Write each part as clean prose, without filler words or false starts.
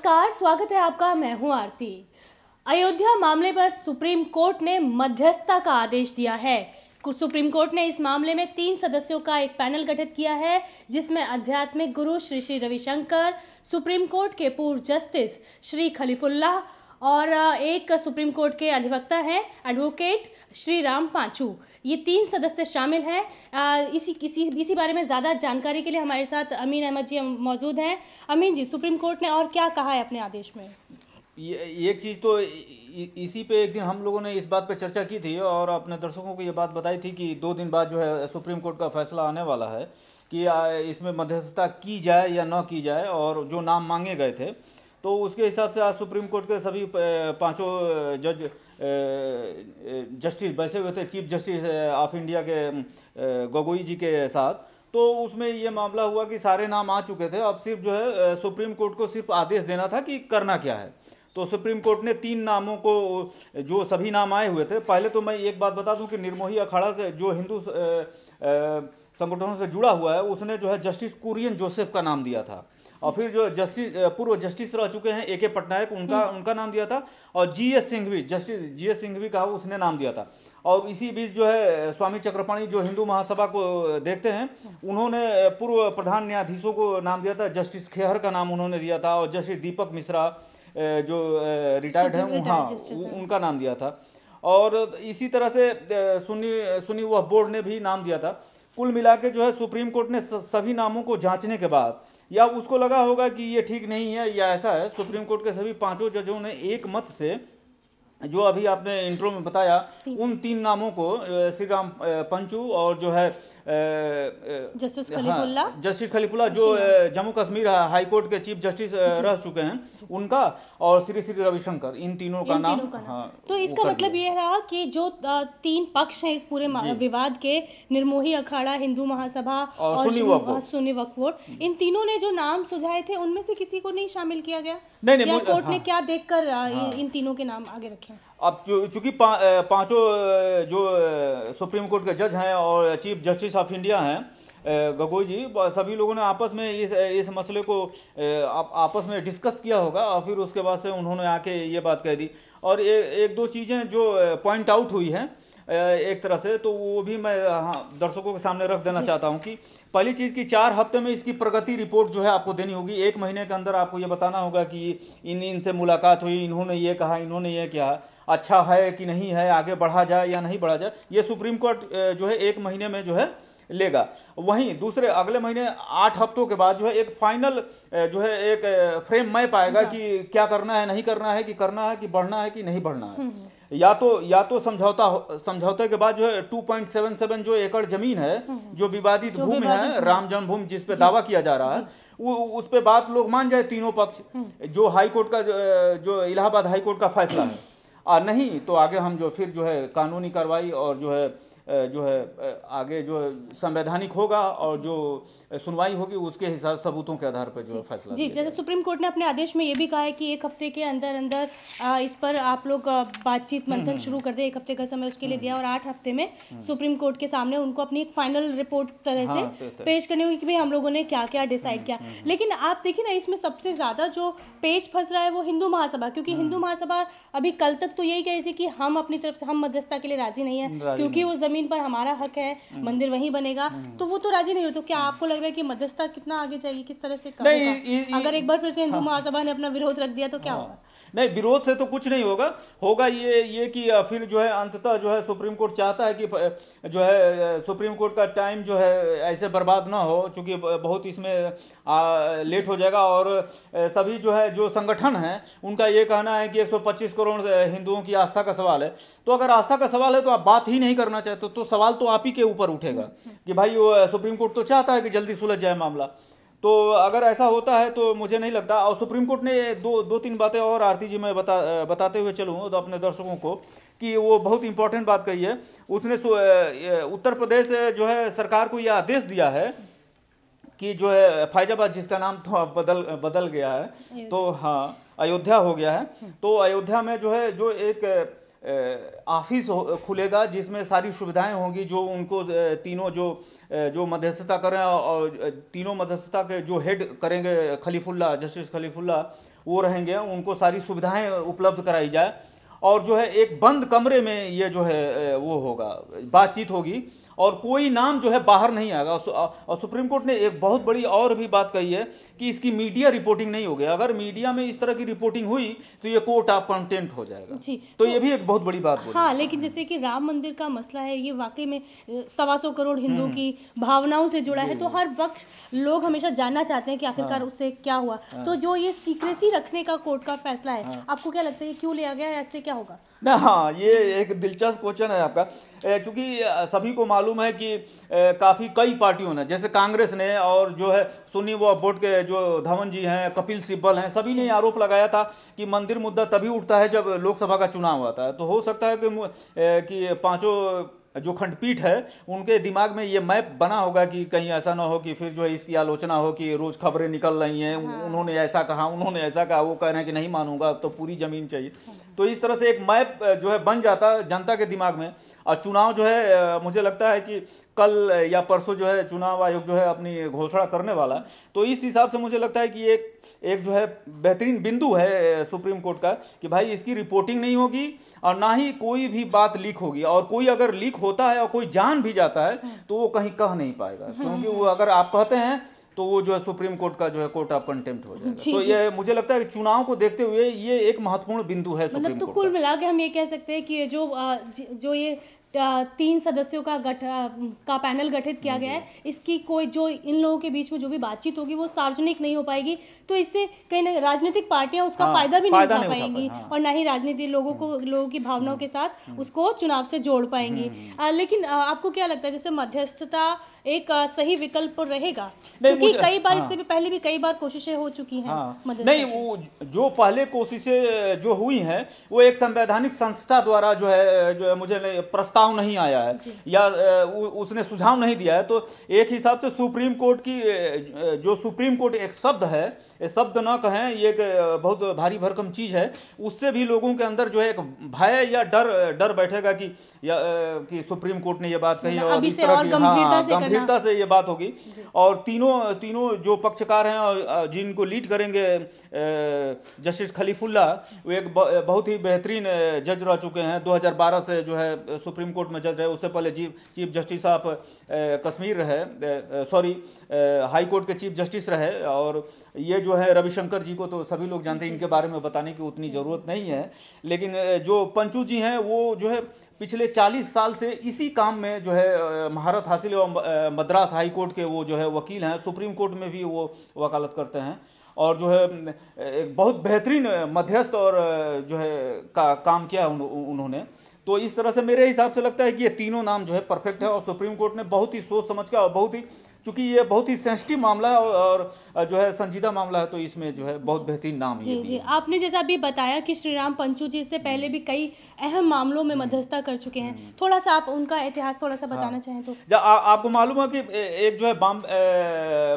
नमस्कार, स्वागत है आपका। मैं हूं आरती। अयोध्या मामले पर सुप्रीम कोर्ट ने मध्यस्थता का आदेश दिया है। सुप्रीम कोर्ट ने इस मामले में 3 सदस्यों का एक पैनल गठित किया है, जिसमें आध्यात्मिक गुरु श्री श्री रविशंकर, सुप्रीम कोर्ट के पूर्व जस्टिस श्री खलीफुल्लाह और एक सुप्रीम कोर्ट के अधिवक्ता हैं एडवोकेट श्री राम पांचू। ये 3 सदस्य शामिल हैं। इसी बारे में ज़्यादा जानकारी के लिए हमारे साथ अमीन अहमद जी मौजूद हैं। अमीन जी, सुप्रीम कोर्ट ने और क्या कहा है अपने आदेश में? ये एक चीज़ तो इसी पे एक दिन हम लोगों ने इस बात पे चर्चा की थी और अपने दर्शकों को ये बात बताई थी कि 2 दिन बाद जो है सुप्रीम कोर्ट का फैसला आने वाला है कि इसमें मध्यस्थता की जाए या न की जाए, और जो नाम मांगे गए थे तो उसके हिसाब से आज सुप्रीम कोर्ट के सभी 5 जज जस्टिस बैठे हुए थे, चीफ जस्टिस ऑफ इंडिया के गोगोई जी के साथ। तो उसमें ये मामला हुआ कि सारे नाम आ चुके थे, अब सिर्फ जो है सुप्रीम कोर्ट को सिर्फ आदेश देना था कि करना क्या है। तो सुप्रीम कोर्ट ने 3 नामों को, जो सभी नाम आए हुए थे, पहले तो मैं एक बात बता दूं कि निर्मोही अखाड़ा से जो हिंदू संगठनों से जुड़ा हुआ है, उसने जो है जस्टिस कुरियन जोसेफ का नाम दिया था, और फिर जो पूर्व जस्टिस रह चुके हैं AK पटनायक, उनका नाम दिया था, और GS Singhvi, justice GS Singhvi का उसने नाम दिया था। और इसी बीच जो है स्वामी चक्रपाणी जो हिंदू महासभा को देखते हैं, उन्होंने पूर्व प्रधान न्यायाधीशों को नाम दिया था, जस्टिस खेहर का नाम उन्होंने दिया था, और जस्टिस दीपक मिश्रा जो रिटायर्ड हैं, उनका नाम दिया था। और इसी तरह से सुनी वह बोर्ड ने भी नाम दिया था। कुल मिला के जो है सुप्रीम कोर्ट ने सभी नामों को जांचने के बाद, या उसको लगा होगा कि ये ठीक नहीं है या ऐसा है, सुप्रीम कोर्ट के सभी 5 जजों ने एक मत से, जो अभी आपने इंट्रो में बताया, उन 3 नामों को श्री राम पंचू और जो है जस्टिस खलीफुल्लाह, जस्टिस खलीफुल्लाह जो जम्मू कश्मीर हाई कोर्ट के चीफ जस्टिस रह चुके हैं, उनका, और श्री श्री रविशंकर, इन तीनों का नाम। तो इसका मतलब ये रहा कि जो 3 पक्ष हैं इस पूरे विवाद के, निर्मोही अखाड़ा, हिंदू महासभा और सुन्नी वक्फ बोर्ड, इन तीनों ने जो नाम सुझाए थे उनमें से किसी को नहीं शामिल किया गया? नहीं, या कोर्ट ने क्या देखकर इन तीनों के नाम आगे रखे? अब चूंकि 5 जो सुप्रीम कोर्ट के जज हैं और चीफ जस्टिस ऑफ इंडिया हैं गोगोई जी, सभी लोगों ने आपस में इस मसले को आपस में डिस्कस किया होगा, और फिर उसके बाद से उन्होंने आके ये बात कह दी। और एक दो चीज़ें जो पॉइंट आउट हुई हैं एक तरह से, तो वो भी मैं दर्शकों के सामने रख देना चाहता हूँ कि पहली चीज़ कि 4 हफ्ते में इसकी प्रगति रिपोर्ट जो है आपको देनी होगी। 1 महीने के अंदर आपको ये बताना होगा कि इनसे मुलाकात हुई, इन्होंने ये कहा, इन्होंने ये किया, अच्छा है कि नहीं है, आगे बढ़ा जाए या नहीं बढ़ा जाए, ये सुप्रीम कोर्ट जो है 1 महीने में जो है लेगा। वहीं दूसरे अगले महीने 8 हफ्तों के बाद जो है एक फाइनल जो है एक फ्रेम मैप आएगा कि क्या करना है, नहीं करना है, कि करना है, कि बढ़ना है, कि नहीं बढ़ना है। या तो समझौते के बाद जो है 2.77 जो एकड़ जमीन है, जो विवादित भूमि है, राम जन्मभूमि, जिस पे दावा किया जा रहा है, उस पे बात लोग मान जाए तीनों पक्ष, जो हाई कोर्ट का, जो इलाहाबाद हाई कोर्ट का फैसला है, और नहीं तो आगे हम जो फिर जो है कानूनी कार्रवाई और जो है आगे जो संवैधानिक होगा, और जो सुनवाई होगी उसके हिसाब सबूतों के आधार पर जो फैसला जी। जैसे सुप्रीम कोर्ट ने अपने आदेश में ये भी कहा है कि 1 हफ्ते के अंदर इस पर आप लोग बातचीत मंथन शुरू कर दे। 1 हफ्ते का समय उसके लिए दिया, और 8 हफ्ते में सुप्रीम कोर्ट के सामने उनको अपनी एक फाइनल रिपोर्ट तरह से पेश करनी होगी कि भाई हम लोगों ने क्या क्या डिसाइड किया। लेकिन आप देखिए ना, इसमें सबसे ज्यादा जो पेच फंस रहा है वो हिंदू महासभा, क्योंकि हिंदू महासभा अभी कल तक तो यही कह रही थी कि हम अपनी तरफ से हम मध्यस्थता के लिए राजी नहीं है, क्योंकि वो जमीन पर हमारा हक है, मंदिर वहीं बनेगा, तो वो तो राजी नहीं हो। तो क्या आपको लग रहा है कि मध्यस्थता कितना आगे जाएगी, किस तरह से होगा? अगर एक बार फिर से हिंदू महासभा ने अपना विरोध रख दिया तो क्या होगा? नहीं, विरोध से तो कुछ नहीं होगा ये कि फिर जो है अंततः जो है सुप्रीम कोर्ट चाहता है कि जो है सुप्रीम कोर्ट का टाइम जो है ऐसे बर्बाद ना हो, क्योंकि बहुत इसमें लेट हो जाएगा। और सभी जो है जो संगठन हैं, उनका ये कहना है कि 125 करोड़ हिंदुओं की आस्था का सवाल है। तो अगर आस्था का सवाल है तो आप बात ही नहीं करना चाहते, तो सवाल तो आप ही के ऊपर उठेगा कि भाई वो सुप्रीम कोर्ट तो चाहता है कि जल्दी सुलझ जाए मामला। तो अगर ऐसा होता है तो मुझे नहीं लगता। और सुप्रीम कोर्ट ने 2-3 बातें और आरती जी मैं बताते हुए चलूँ तो अपने दर्शकों को, कि वो बहुत इंपॉर्टेंट बात कही है। उसने उत्तर प्रदेश जो है सरकार को यह आदेश दिया है कि जो है फैजाबाद, जिसका नाम तो बदल गया है, तो हाँ अयोध्या हो गया है, तो अयोध्या में जो है जो एक ऑफिस खुलेगा जिसमें सारी सुविधाएं होंगी, जो उनको तीनों जो मध्यस्थता करें, और तीनों मध्यस्थता के जो हेड करेंगे खलीफुल्लाह, जस्टिस खलीफुल्लाह, वो रहेंगे, उनको सारी सुविधाएं उपलब्ध कराई जाए, और जो है एक बंद कमरे में ये जो है वो होगा, बातचीत होगी, और कोई नाम जो है बाहर नहीं आएगा। और सुप्रीम कोर्ट ने एक बहुत बड़ी और भी बात कही है कि इसकी मीडिया रिपोर्टिंग नहीं होगी। अगर मीडिया में इस तरह की रिपोर्टिंग हुई तो ये कोर्ट ऑफ कंटेम्प्ट हो जाएगा जी। तो ये भी एक बहुत बड़ी बात बोली। हाँ, लेकिन जैसे कि राम मंदिर का मसला है, ये वाकई में 125 करोड़ हिंदुओं की भावनाओं से जुड़ा है, तो हर वक्त लोग हमेशा जानना चाहते हैं कि आखिरकार उससे क्या हुआ। तो जो ये सीक्रेसी रखने का कोर्ट का फैसला है, आपको क्या लगता है क्यों लिया गया है, ऐसे क्या होगा? ना हाँ, ये एक दिलचस्प क्वेश्चन है आपका, क्योंकि सभी को मालूम है कि काफ़ी कई पार्टियों ने, जैसे कांग्रेस ने और जो है सुन्नी वक्फ बोर्ड के जो धवन जी हैं, कपिल सिब्बल हैं, सभी ने आरोप लगाया था कि मंदिर मुद्दा तभी उठता है जब लोकसभा का चुनाव आता है। तो हो सकता है कि पांचों जो खंडपीठ है उनके दिमाग में ये मैप बना होगा कि कहीं ऐसा ना हो कि फिर जो है इसकी आलोचना हो कि रोज खबरें निकल रही हैं, उन्होंने ऐसा कहा, उन्होंने ऐसा कहा, वो कह रहे हैं कि नहीं मानूंगा, तो पूरी जमीन चाहिए। तो इस तरह से एक मैप जो है बन जाता है जनता के दिमाग में। और चुनाव जो है मुझे लगता है कि कल या परसों जो है चुनाव आयोग जो है अपनी घोषणा करने वाला है। तो इस हिसाब से मुझे लगता है कि एक जो है बेहतरीन बिंदु है सुप्रीम कोर्ट का कि भाई इसकी रिपोर्टिंग नहीं होगी और ना ही कोई भी बात लीक होगी, और कोई अगर लीक होता है और कोई जान भी जाता है तो वो कहीं कह नहीं पाएगा, क्योंकि वो अगर आप कहते हैं तो वो जो है सुप्रीम कोर्ट का जो है कोर्ट ऑफ कंटेम्प्ट हो जाएगा। तो ये मुझे लगता है कि चुनाव को देखते हुए ये एक महत्वपूर्ण बिंदु है सुप्रीम मतलब कोर्ट तो कुल मिला के हम ये कह सकते हैं कि ये जो ये 3 सदस्यों का पैनल गठित किया गया है, इसकी कोई जो इन लोगों के बीच में जो भी बातचीत होगी वो सार्वजनिक नहीं हो पाएगी, तो इससे कहीं ना राजनीतिक पार्टियां उसका फायदा भी नहीं उठा पाएंगी, और ना ही राजनीति लोगों की भावनाओं के साथ उसको चुनाव से जोड़ पाएंगी। लेकिन आपको क्या लगता है जैसे मध्यस्थता एक सही विकल्प रहेगा? क्योंकि कई बार इससे भी पहले भी कई बार कोशिशें हो चुकी हैं। नहीं, वो जो पहले कोशिशें जो हुई हैं वो एक संवैधानिक संस्था द्वारा जो है मुझे प्रस्ताव नहीं आया है या उसने सुझाव नहीं दिया है। तो एक हिसाब से सुप्रीम कोर्ट की जो सुप्रीम कोर्ट एक शब्द है, शब्द ना कहें, ये एक बहुत भारी भरकम चीज है, उससे भी लोगों के अंदर जो है एक भय या डर बैठेगा कि सुप्रीम कोर्ट ने ये बात कही और इस तरह की गंभीरता से ये बात होगी। और तीनों जो पक्षकार हैं और जिनको लीड करेंगे जस्टिस खलीफुल्ला, वो एक बहुत ही बेहतरीन जज रह चुके हैं, 2012 से जो है सुप्रीम कोर्ट में जज रहे, उससे पहले चीफ जस्टिस ऑफ कश्मीर रहे, सॉरी हाई कोर्ट के चीफ जस्टिस रहे। और ये जो है रविशंकर जी को तो सभी लोग जानते हैं, इनके बारे में बताने की उतनी ज़रूरत नहीं है, लेकिन जो पंचू जी हैं वो जो है पिछले 40 साल से इसी काम में जो है महारत हासिल है। मद्रास हाई कोर्ट के वो जो है वकील हैं, सुप्रीम कोर्ट में भी वो वकालत करते हैं, और जो है एक बहुत बेहतरीन मध्यस्थ और जो है काम किया उन्होंने। तो इस तरह से मेरे हिसाब से लगता है कि ये तीनों नाम जो है परफेक्ट है, और सुप्रीम कोर्ट ने बहुत ही सोच समझ के और बहुत ही, चूंकि ये बहुत ही सेंसिटिव मामला है और जो है संजीदा मामला है, तो इसमें जो है बहुत बेहतरीन नाम जी जी। आपने जैसा अभी बताया कि श्रीराम पंचू जी इससे पहले भी कई अहम मामलों में मध्यस्थता कर चुके हैं, थोड़ा सा आप उनका इतिहास थोड़ा सा बताना चाहें तो। आपको मालूम है कि एक जो है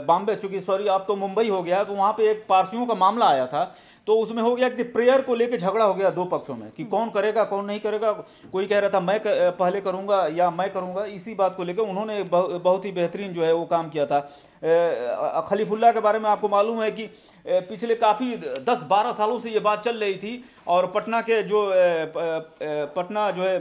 बॉम्बे, चूंकि सॉरी आप तो मुंबई हो गया, तो वहाँ पे एक पारसियों का मामला आया था, तो उसमें हो गया कि प्रेयर को लेके झगड़ा हो गया दो पक्षों में कि कौन करेगा कौन नहीं करेगा। कोई कह रहा था मैं पहले करूंगा या मैं करूंगा, इसी बात को लेकर उन्होंने बहुत ही बेहतरीन जो है वो काम किया था। खलीफुल्ला के बारे में आपको मालूम है कि पिछले काफ़ी 10-12 सालों से ये बात चल रही थी, और पटना जो है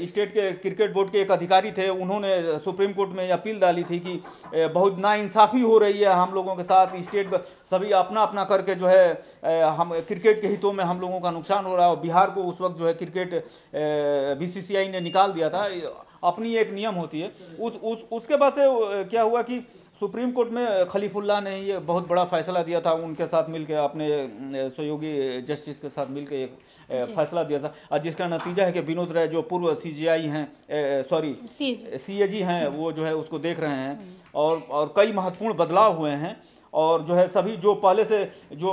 स्टेट के क्रिकेट बोर्ड के एक अधिकारी थे, उन्होंने सुप्रीम कोर्ट में अपील डाली थी कि बहुत नाइंसाफ़ी हो रही है हम लोगों के साथ, स्टेट सभी अपना अपना करके जो है हम क्रिकेट के हितों में हम लोगों का नुकसान हो रहा है। और बिहार को उस वक्त जो है क्रिकेट BCCI ने निकाल दिया था, अपनी एक नियम होती है। उसके बाद से क्या हुआ कि सुप्रीम कोर्ट में खलीफुल्ला ने ये बहुत बड़ा फैसला दिया था, उनके साथ मिलकर अपने सहयोगी जस्टिस के साथ मिलकर एक फैसला दिया था, और जिसका नतीजा है कि विनोद राय जो पूर्व CJI हैं, सॉरी CAG हैं, वो जो है उसको देख रहे हैं, और कई महत्वपूर्ण बदलाव हुए हैं। और जो है सभी जो पहले से जो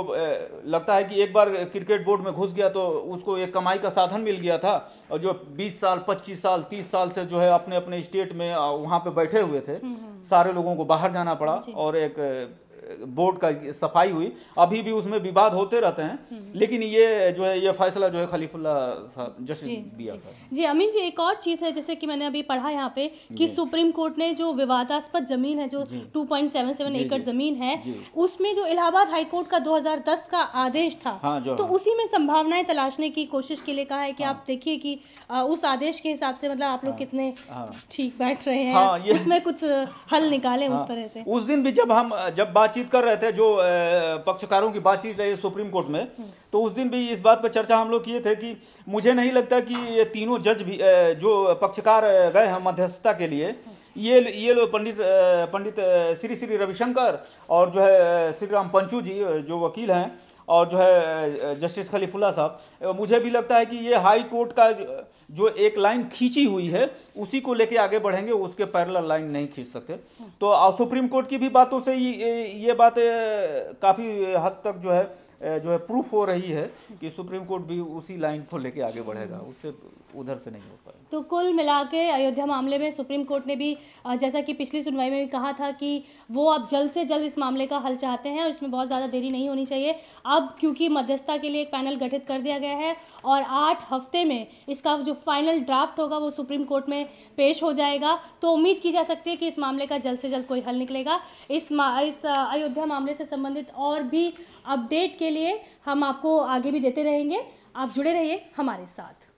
लगता है कि एक बार क्रिकेट बोर्ड में घुस गया तो उसको एक कमाई का साधन मिल गया था, और जो 20 साल 25 साल 30 साल से जो है अपने अपने स्टेट में वहाँ पे बैठे हुए थे, सारे लोगों को बाहर जाना पड़ा, और एक बोर्ड का सफाई हुई, अभी भी उसमें विवाद होते रहते हैं, लेकिन ये जो है ये फैसला जो है खलीफुल्ला साहब जस्टिस दिया था। जी अमीन जी, एक और चीज़ है जैसे कि मैंने अभी पढ़ा यहाँ पे कि सुप्रीम कोर्ट ने जो विवादास्पद जमीन है, जो 2.77 एकड़ जमीन है, उसमें जो इलाहाबाद हाई कोर्ट का 2010 का आदेश था, तो उसी में संभावनाएं तलाशने की कोशिश के लिए कहा है कि आप देखिए कि उस आदेश के हिसाब से मतलब आप लोग कितने ठीक बैठ रहे हैं, उसमें कुछ हल निकालें उस तरह से। उस दिन भी जब बातचीत कर रहे थे, जो पक्षकारों की बातचीत रही सुप्रीम कोर्ट में, तो उस दिन भी इस बात पर चर्चा हम लोग किए थे कि मुझे नहीं लगता कि ये तीनों जज भी जो पक्षकार गए हैं मध्यस्थता के लिए, ये लोग पंडित श्री रविशंकर और जो है श्री राम पंचू जी जो वकील हैं, और जो है जस्टिस खलीफुल्ला साहब, मुझे भी लगता है कि ये हाई कोर्ट का जो एक लाइन खींची हुई है उसी को लेके आगे बढ़ेंगे, उसके पैरेलल लाइन नहीं खींच सकते। तो सुप्रीम कोर्ट की भी बातों से ये बात काफ़ी हद तक जो है प्रूफ हो रही है कि सुप्रीम कोर्ट भी उसी लाइन को लेके आगे बढ़ेगा, उससे उधर से नहीं हो पाएगा। तो कुल मिला के अयोध्या मामले में सुप्रीम कोर्ट ने भी जैसा कि पिछली सुनवाई में भी कहा था कि वो अब जल्द से जल्द इस मामले का हल चाहते हैं और इसमें बहुत ज़्यादा देरी नहीं होनी चाहिए। अब क्योंकि मध्यस्थता के लिए एक पैनल गठित कर दिया गया है और 8 हफ्ते में इसका जो फाइनल ड्राफ्ट होगा वो सुप्रीम कोर्ट में पेश हो जाएगा, तो उम्मीद की जा सकती है कि इस मामले का जल्द से जल्द कोई हल निकलेगा। इस अयोध्या मामले से संबंधित और भी अपडेट के लिए हम आपको आगे भी देते रहेंगे, आप जुड़े रहिए हमारे साथ।